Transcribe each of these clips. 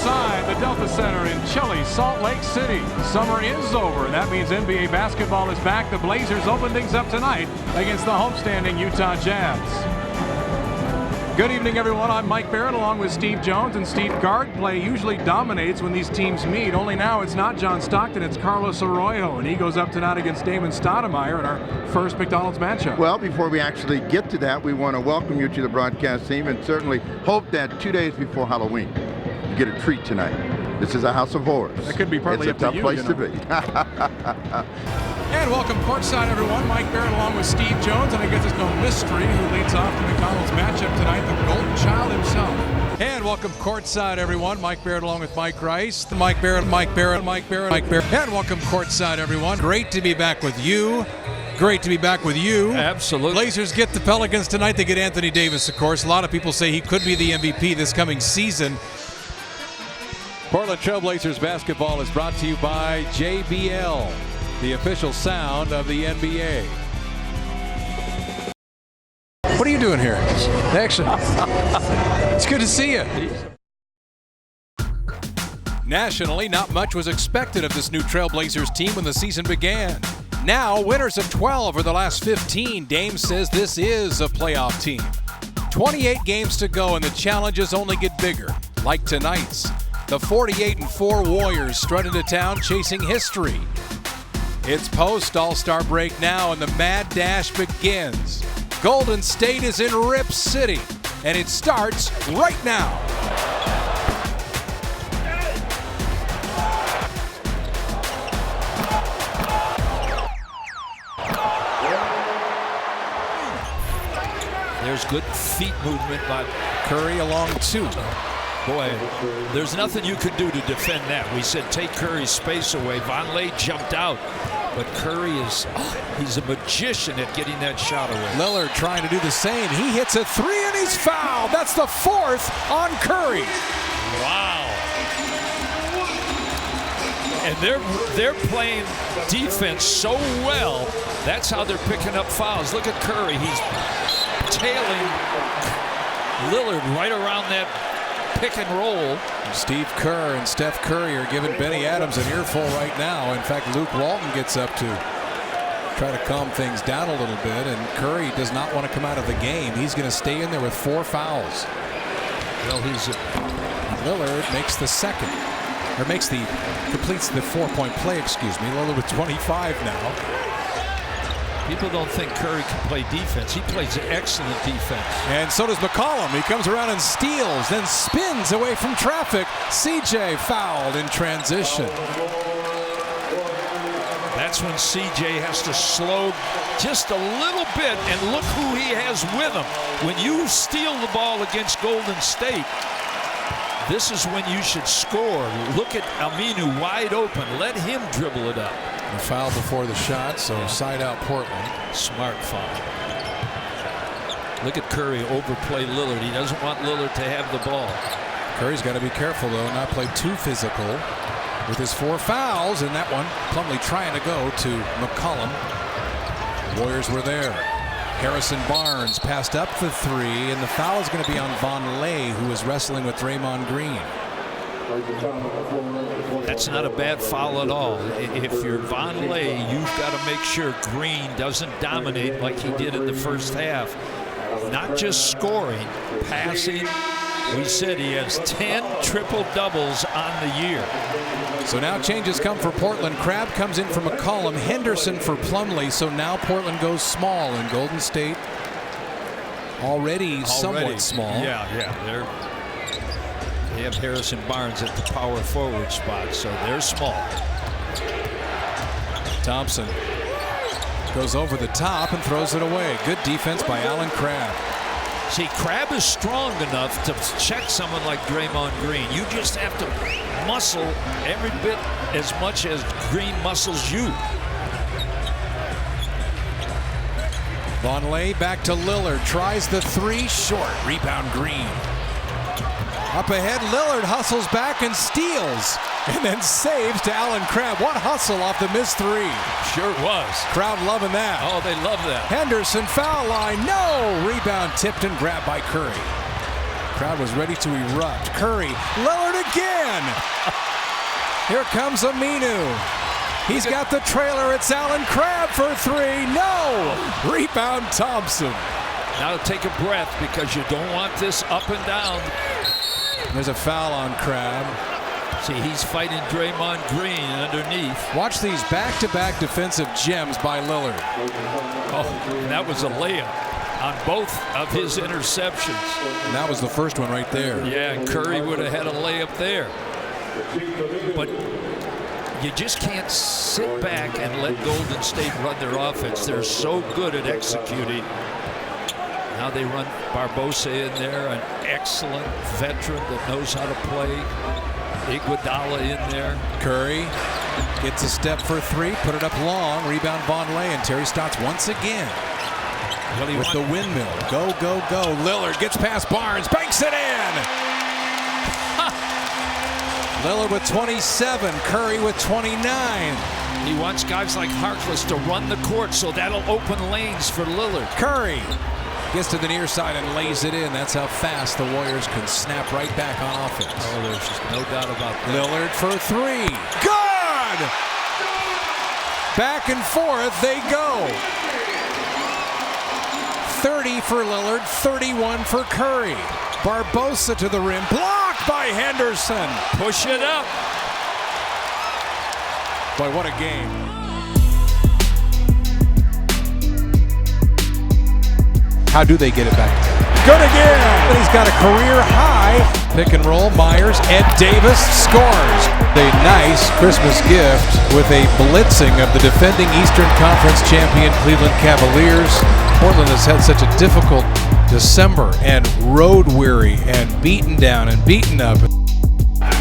inside the Delta Center in chilly Salt Lake City. Summer is over, and that means NBA basketball is back. The Blazers open things up tonight against the homestanding Utah Jazz. Good evening, everyone. I'm Mike Barrett along with Steve Jones, and Steve, guard play usually dominates when these teams meet. Only now it's not John Stockton, it's Carlos Arroyo, and he goes up tonight against Damon Stoudemire in our first McDonald's matchup. Well, before we actually get to that, we want to welcome you to the broadcast team and certainly hope that 2 days before Halloween, you get a treat tonight. This is a house of horrors. That could be partly up to you. It's a tough place to be. And welcome courtside, everyone. Mike Barrett along with Steve Jones, and I guess there's no mystery who leads off the McDonald's matchup tonight, the Golden Child himself. And welcome courtside, everyone. Mike Barrett along with Mike Rice. Mike Barrett. And welcome courtside, everyone. Great to be back with you. Great to be back with you. Absolutely. Blazers get the Pelicans tonight. They get Anthony Davis, of course. A lot of people say he could be the MVP this coming season. Portland Trail Blazers basketball is brought to you by JBL, the official sound of the NBA. What are you doing here? Actually, it's good to see you. Nationally, not much was expected of this new Trailblazers team when the season began. Now, winners of 12 or the last 15, Dame says this is a playoff team. 28 games to go, and the challenges only get bigger, like tonight's. The 48-4 Warriors strut into town chasing history. It's post-All-Star break now, and the mad dash begins. Golden State is in Rip City, and it starts right now. There's good feet movement by Curry along two. Boy, there's nothing you could do to defend that. We said take Curry's space away. Vonleh jumped out, but Curry he's a magician at getting that shot away. Lillard trying to do the same. He hits a three and he's fouled. That's the fourth on Curry. Wow. And they're playing defense so well. That's how they're picking up fouls. Look at Curry. He's tailing Lillard right around that pick and roll. Steve Kerr and Steph Curry are giving Benny Adams an earful right now. In fact, Luke Walton gets up to try to calm things down a little bit, and Curry does not want to come out of the game. He's going to stay in there with 4 fouls. Well, Lillard makes the second, or completes the 4-point play, excuse me. Lillard with 25 now. People don't think Curry can play defense. He plays excellent defense. And so does McCollum. He comes around and steals, then spins away from traffic. CJ fouled in transition. That's when CJ has to slow just a little bit, and look who he has with him. When you steal the ball against Golden State, this is when you should score. Look at Aminu wide open. Let him dribble it up. The foul before the shot, so side out Portland. Smart foul. Look at Curry overplay Lillard. He doesn't want Lillard to have the ball. Curry's got to be careful, though, not play too physical with his 4 fouls, and that one Plumlee trying to go to McCollum. Warriors were there. Harrison Barnes passed up the 3, and the foul is going to be on Vonleh, who is wrestling with Draymond Green. That's not a bad foul at all. If you're Vonleh, you've got to make sure Green doesn't dominate like he did in the first half. Not just scoring, passing. We said he has 10 triple-doubles on the year. So now changes come for Portland. Crabbe comes in for McCollum, Henderson for Plumlee. So now Portland goes small, and Golden State already somewhat small. Yeah. They have Harrison Barnes at the power forward spot, so they're small. Thompson goes over the top and throws it away. Good defense by Allen Crabbe. See, Crabbe is strong enough to check someone like Draymond Green. You just have to muscle every bit as much as Green muscles you. Vonleh back to Lillard. Tries the 3, short. Rebound Green. Up ahead, Lillard hustles back and steals, and then saves to Allen Crabbe. What hustle off the missed 3. Sure was. Crowd loving that. Oh, they love that. Henderson foul line. No! Rebound tipped and grabbed by Curry. Crowd was ready to erupt. Curry, Lillard again. Here comes Aminu. He's got the trailer. It's Allen Crabbe for three. No! Rebound Thompson. Now take a breath because you don't want this up and down. There's a foul on Crabbe. See, he's fighting Draymond Green underneath. Watch these back-to-back defensive gems by Lillard. Oh, and that was a layup on both of his interceptions. And that was the first one right there. Yeah, and Curry would have had a layup there. But you just can't sit back and let Golden State run their offense. They're so good at executing. Now they run Barbosa in there, an excellent veteran that knows how to play. Iguodala in there. Curry gets a step for three, put it up long, rebound Vonleh, and Terry Stotts once again with the windmill. Go, go, go. Lillard gets past Barnes, banks it in. Lillard with 27, Curry with 29. He wants guys like Harkless to run the court, so that'll open lanes for Lillard. Curry gets to the near side and lays it in. That's how fast the Warriors can snap right back on offense. Oh, there's just no doubt about that. Lillard for three. Good! Back and forth they go. 30 for Lillard, 31 for Curry. Barbosa to the rim, blocked by Henderson. Push it up. Boy, what a game. How do they get it back? Good again! He's got a career high. Pick and roll, Myers, Ed Davis scores. A nice Christmas gift with a blitzing of the defending Eastern Conference champion Cleveland Cavaliers. Portland has had such a difficult December and road weary and beaten down and beaten up.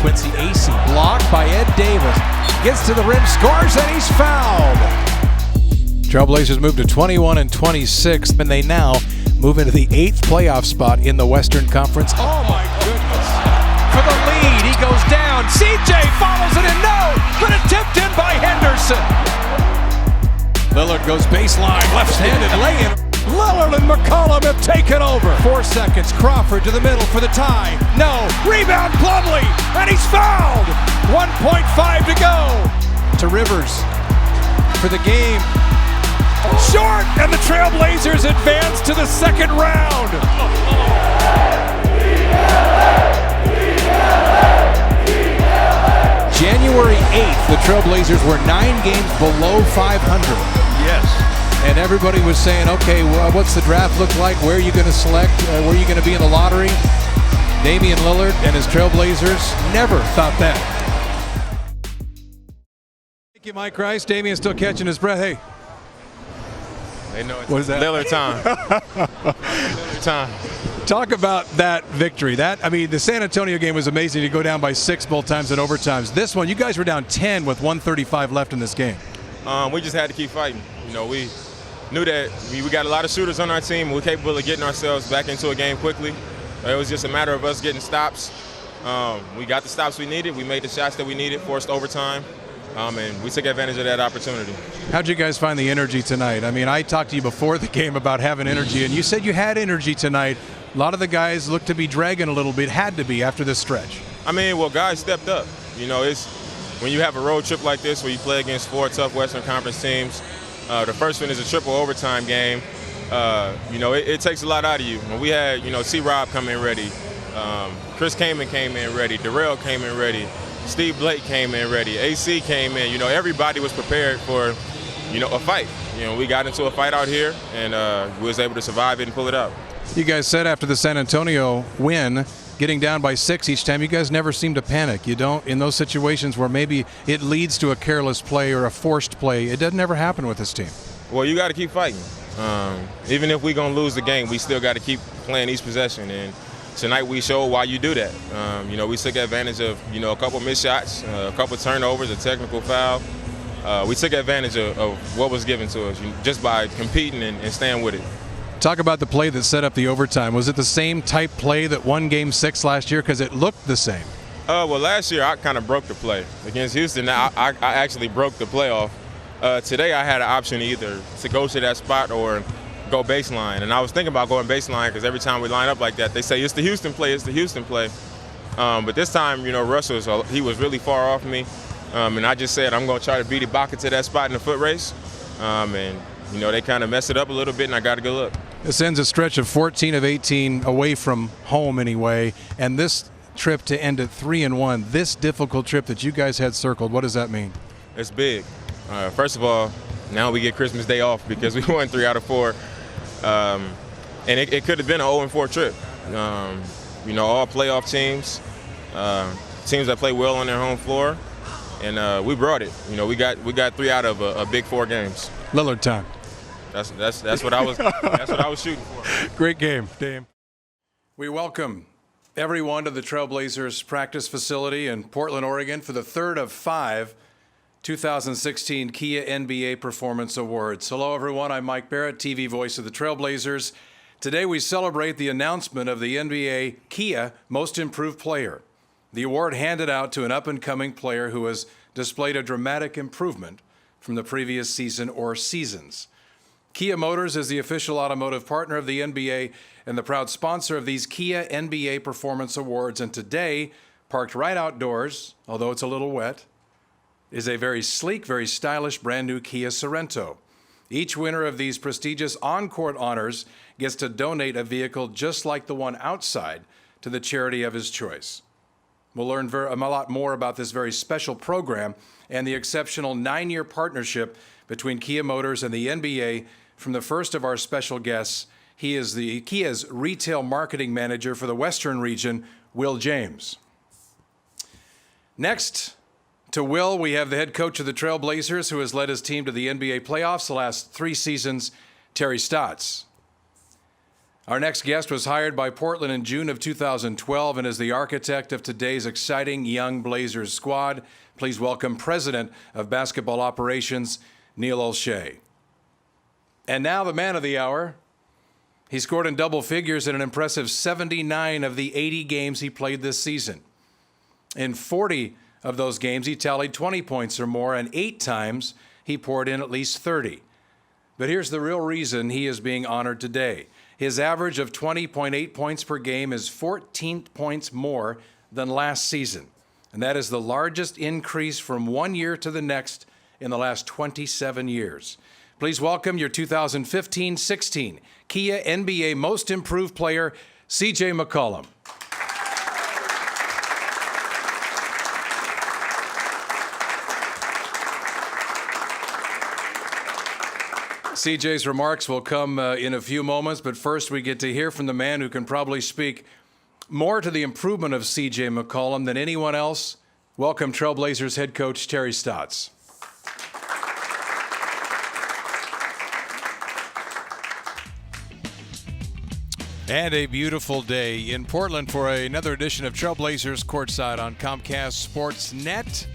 Quincy Acey blocked by Ed Davis. Gets to the rim, scores, and he's fouled. Trailblazers move to 21 and 26, and they now move into the 8th playoff spot in the Western Conference. Oh my goodness. For the lead, he goes down. CJ follows it in, no, but it tipped in by Henderson. Lillard goes baseline, left-handed lay-in. Lillard and McCollum have taken over. 4 seconds, Crawford to the middle for the tie. No, rebound Plumlee, and he's fouled. 1.5 to go. To Rivers for the game. Short, and the Trailblazers advance to the second round. January 8th, the Trailblazers were 9 games below 500. Yes. And everybody was saying, okay, well, what's the draft look like? Where are you going to select? Where are you going to be in the lottery? Damian Lillard and his Trailblazers never thought that. Thank you, Mike Rice. Damian's still catching his breath. Hey. They know it's What is that? Lillard time. Lillard time. Talk about that victory. The San Antonio game was amazing to go down by 6 both times in overtimes. This one, you guys were down 10 with 1:35 left in this game. We just had to keep fighting. We knew that we got a lot of shooters on our team. We're capable of getting ourselves back into a game quickly. It was just a matter of us getting stops. We got the stops we needed. We made the shots that we needed, forced overtime. And we took advantage of that opportunity. How'd you guys find the energy tonight? I talked to you before the game about having energy, and you said you had energy tonight. A lot of the guys looked to be dragging a little bit, had to be after this stretch. Guys stepped up. It's when you have a road trip like this where you play against 4 tough Western Conference teams. The first one is a triple overtime game. It takes a lot out of you. When we had, C-Rob come in ready. Chris Kaman came in ready. Darrell came in ready. Steve Blake came in ready. AC came in. Everybody was prepared for, a fight. We got into a fight out here, and we was able to survive it and pull it out. You guys said after the San Antonio win, getting down by 6 each time, you guys never seem to panic. You don't, in those situations where maybe it leads to a careless play or a forced play, it doesn't ever happen with this team. Well, you got to keep fighting. Even if we're going to lose the game, we still got to keep playing each possession. And tonight we showed why you do that. We took advantage of, a couple missed shots, a couple turnovers, a technical foul. We took advantage of what was given to us just by competing and staying with it. Talk about the play that set up the overtime. Was it the same type play that won Game 6 last year? Because it looked the same. Well, last year I kind of broke the play. Against Houston, I actually broke the play off. Today I had an option either to go to that spot or go baseline. And I was thinking about going baseline because every time we line up like that, they say, it's the Houston play, it's the Houston play. But this time, Russ he was really far off me. And I just said, I'm going to try to beat Ibaka to that spot in the foot race. And they kind of messed it up a little bit, and I got a good look. This ends a stretch of 14 of 18 away from home anyway. And this trip to end at 3-1, this difficult trip that you guys had circled, what does that mean? It's big. First of all, now we get Christmas Day off because we won 3 out of 4. And it could have been an 0-4 trip. All playoff teams, teams that play well on their home floor, and we brought it. We got 3 out of a big 4 games. Lillard time. That's what I was shooting for. Great game, Dame. We welcome everyone to the Trailblazers practice facility in Portland, Oregon for the 3rd of 5 2016 Kia NBA Performance Awards. Hello, everyone. I'm Mike Barrett, TV voice of the Trailblazers. Today we celebrate the announcement of the NBA Kia Most Improved Player. The award handed out to an up-and-coming player who has displayed a dramatic improvement from the previous season or seasons. Kia Motors is the official automotive partner of the NBA and the proud sponsor of these Kia NBA Performance Awards. And today, parked right outdoors, although it's a little wet, is a very sleek, very stylish, brand new Kia Sorento. Each winner of these prestigious on-court honors gets to donate a vehicle just like the one outside to the charity of his choice. We'll learn a lot more about this very special program and the exceptional 9-year partnership between Kia Motors and the NBA from the first of our special guests. He is the Kia's retail marketing manager for the Western region, Will James. Next to Will, we have the head coach of the Trailblazers, who has led his team to the NBA playoffs the last 3 seasons, Terry Stotts. Our next guest was hired by Portland in June of 2012 and is the architect of today's exciting young Blazers squad. Please welcome President of Basketball Operations, Neil Olshey. And now the man of the hour. He scored in double figures in an impressive 79 of the 80 games he played this season. In 40 of those games, he tallied 20 points or more, and 8 times he poured in at least 30. But here's the real reason he is being honored today. His average of 20.8 points per game is 14 points more than last season. And that is the largest increase from one year to the next in the last 27 years. Please welcome your 2015-16 Kia NBA Most Improved Player, C.J. McCollum. CJ's remarks will come in a few moments, but first we get to hear from the man who can probably speak more to the improvement of C.J. McCollum than anyone else. Welcome Trailblazers head coach Terry Stotts. And a beautiful day in Portland for another edition of Trailblazers Courtside on Comcast Sportsnet.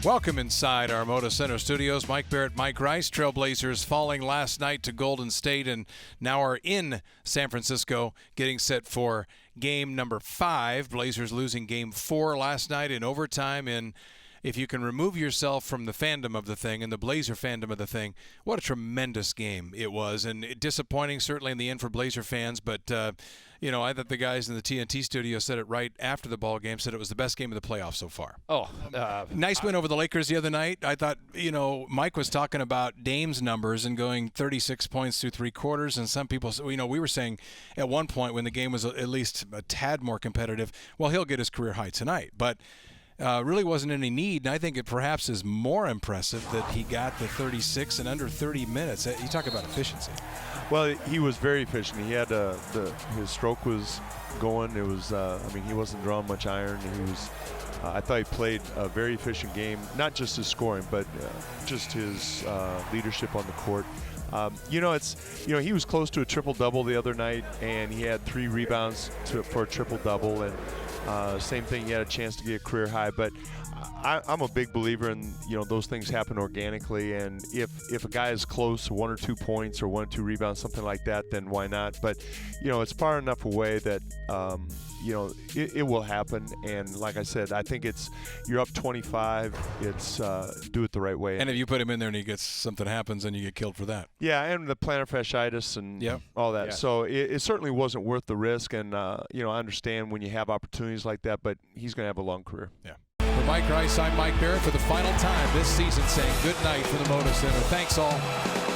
Welcome inside our Moda Center studios. Mike Barrett, Mike Rice. Trailblazers falling last night to Golden State and now are in San Francisco getting set for game number 5. Blazers losing game 4 last night in overtime. And if you can remove yourself from the fandom of the thing and the Blazer fandom of the thing, what a tremendous game it was. And disappointing certainly in the end for Blazer fans, but I thought the guys in the TNT studio said it right after the ball game, said it was the best game of the playoffs so far. Nice win over the Lakers the other night. I thought, Mike was talking about Dame's numbers and going 36 points through 3 quarters, and some people, we were saying at one point when the game was at least a tad more competitive, well, he'll get his career high tonight. But really wasn't any need, and I think it perhaps is more impressive that he got the 36 in under 30 minutes. You talk about efficiency. Well, he was very efficient. He had his stroke was going. It was he wasn't drawing much iron. He was. I thought he played a very efficient game, not just his scoring, but just his leadership on the court. He was close to a triple-double the other night, and he had 3 rebounds for a triple-double, and Same thing, he had a chance to get a career high, but I'm a big believer in, those things happen organically, and if a guy is close to 1 or 2 points or 1 or 2 rebounds, something like that, then why not? But it's far enough away that it will happen. And like I said, I think you're up 25. It's do it the right way. And if you put him in there and something happens, and you get killed for that. Yeah, and the plantar fasciitis and all that. Yeah. So it certainly wasn't worth the risk. And I understand when you have opportunities like that, but he's going to have a long career. Yeah. For Mike Rice, I'm Mike Barrett for the final time this season saying good night from the Moda Center. Thanks all.